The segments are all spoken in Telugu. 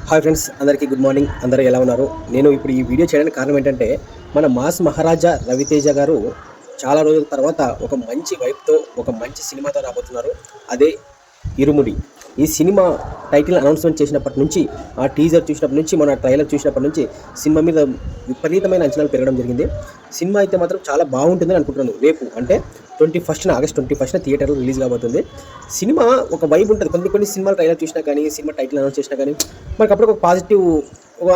హాయ్ ఫ్రెండ్స్, అందరికీ గుడ్ మార్నింగ్. అందరూ ఎలా ఉన్నారు? నేను ఇప్పుడు ఈ వీడియో చేయడానికి కారణం ఏంటంటే, మన మాస్ మహారాజా రవితేజ గారు చాలా రోజుల తర్వాత ఒక మంచి వైబ్‌తో, ఒక మంచి సినిమాతో రాబోతున్నారు. అదే 'ఇరుముడి'. ఈ సినిమా టైటిల్ అనౌన్స్‌మెంట్ చేసినప్పటి నుంచి, ఆ టీజర్ చూసినప్పటి నుంచి, మన ట్రైలర్ చూసినప్పటి నుంచి సినిమా మీద విపరీతమైన అంచనాలు పెరగడం జరిగింది. సినిమా అయితే మాత్రం చాలా బాగుంటుందని అనుకుంటున్నాను. రేపు అంటే ఆగస్ట్ 21 థియేటర్లో రిలీజ్ కాబోతుంది. సినిమా ఒక వైబ్ ఉంటుంది. కొన్ని సినిమాలు ట్రైలర్ చూసినా కానీ, సినిమా టైటిల్ అనౌన్స్ చేసినా కానీ మనకు అప్పుడు ఒక పాజిటివ్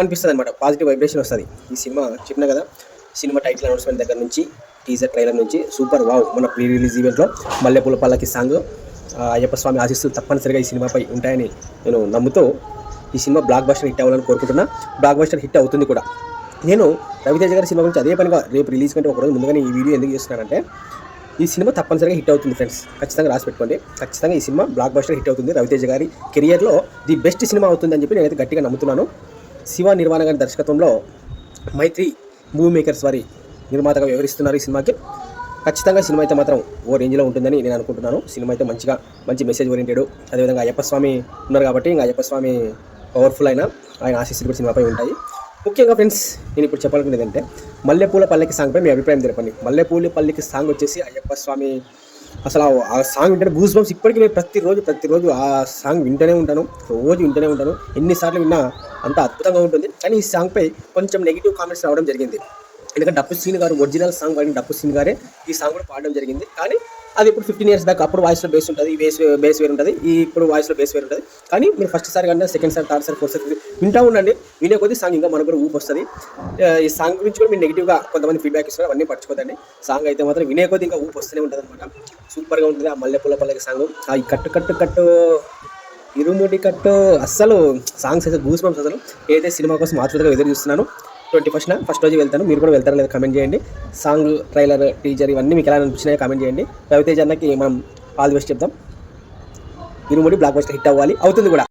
అనిపిస్తుంది అనమాట. పాజిటివ్ వైబ్రేషన్ వస్తుంది. ఈ సినిమా చెప్పినా కదా, సినిమా టైటిల్ అనౌన్స్మెంట్ దగ్గర నుంచి, టీజర్ ట్రైలర్ నుంచి సూపర్ వావ్. మన ప్రీ రిలీజ్ ఈవెంట్లో మల్లెపూల పల్లకి సాంగ్, అయ్యప్ప స్వామి ఆశీస్సులు తప్పనిసరిగా ఈ సినిమాపై ఉంటాయని నేను నమ్ముతూ ఈ సినిమా బ్లాక్ బస్టర్ హిట్ అవ్వాలని కోరుకుంటున్నా. బ్లాక్ బస్టర్ హిట్ అవుతుంది కూడా. నేను రవితేజ గారి సినిమా గురించి అదే పనిగా రేపు రిలీజ్ కంటే ఒకరోజు ముందుగానే ఈ వీడియో ఎందుకు చేస్తున్నానంటే, ఈ సినిమా తప్పనిసరిగా హిట్ అవుతుంది ఫ్రెండ్స్. ఖచ్చితంగా రాసి పెట్టుకోండి. ఖచ్చితంగా ఈ సినిమా బ్లాక్ బస్టర్ హిట్ అవుతుంది. రవితేజ గారి కెరియర్లో ది బెస్ట్ సినిమా అవుతుందని చెప్పి నేనైతే గట్టిగా నమ్ముతున్నాను. శివ నిర్మాణ గారి దర్శకత్వంలో మైత్రి మూవీ మేకర్స్ వారి నిర్మాతగా వ్యవహరిస్తున్నారు ఈ సినిమాకి. ఖచ్చితంగా సినిమా అయితే మాత్రం ఓ రేంజ్లో ఉంటుందని నేను అనుకుంటున్నాను. సినిమా అయితే మంచి మెసేజ్ ఓరియంటెడ్. అదేవిధంగా అయ్యప్ప స్వామి ఉన్నారు కాబట్టి, ఇంకా అయ్యప్ప స్వామి పవర్ఫుల్ ఆయన ఆశీస్సులు కూడా సినిమాపై ఉంటాయి. ముఖ్యంగా ఫ్రెండ్స్, నేను ఇప్పుడు చెప్పాలనుకునేది ఏంటంటే, మల్లెపూల పల్లకి సాంగ్పై మీ అభిప్రాయం తెలపండి. మల్లెపూల పల్లకి సాంగ్ వచ్చేసి అయ్యప్ప స్వామి, అసలు ఆ సాంగ్ వింటే గూస్ బంప్స్. ఇప్పటికీ నేను ప్రతిరోజు ఆ సాంగ్ వింటూనే ఉంటాను. రోజు వింటూనే ఉంటాను. ఎన్నిసార్లు విన్నా అంత అద్భుతంగా ఉంటుంది. కానీ ఈ సాంగ్పై కొంచెం నెగిటివ్ కామెంట్స్ రావడం జరిగింది. ఎందుకంటే డప్పు శ్రీని గారు ఒరిజినల్ సాంగ్ పాడిన డప్పు శ్రీని గారే ఈ సాంగ్ కూడా పాడడం జరిగింది. కానీ అది ఇప్పుడు 15 years బ్యాక్. అప్పుడు వాయిస్లో బేస్ ఉంటుంది, బేస్ వేరు ఉంటుంది. ఇప్పుడు వాయిస్లో బేస్ వేరు ఉంటుంది. కానీ మీరు ఫస్ట్ సారి కానీ, సెకండ్ సారి, థర్డ్ సారి, ఫోర్త్ సారి వింటూ ఉండండి. వినే కొద్దీ సాంగ్ ఇంకా మనకు కూడా ఊపు వస్తుంది. ఈ సాంగ్ గురించి కూడా మీరు నెగిటివ్గా కొంతమంది ఫీడ్బ్యాక్ ఇస్తున్నారు, అవన్నీ పట్టుకోదండి. సాంగ్ అయితే మాత్రం వినే కొద్దీ ఇంకా ఊపు వస్తూనే ఉంటుంది అనమాట. సూపర్గా ఉంటుంది ఆ మల్లెపూల పల్లకి సాంగ్. ఆ కట్టు ఇరుముడి కట్టు, అస్సలు సాంగ్స్ అయితే గూస్ బంప్స్. అసలు ఏదైతే సినిమా కోసం ఆతృతగా ఎదురు చూస్తున్నాను. 21న ఫస్ట్ రోజు వెళ్తాను. మీరు కూడా వెళ్తారా లేదా కామెంట్ చేయండి. సాంగ్, ట్రైలర్, టీజర్ ఇవన్నీ మీకు ఎలా అనిపించినాయో కామెంట్ చేయండి. రవితేజ అన్నకి మనం ఆల్ ది బెస్ట్ చెప్తాం. ఇరుముడి బ్లాక్ బస్టర్ హిట్ అవుతుంది కూడా.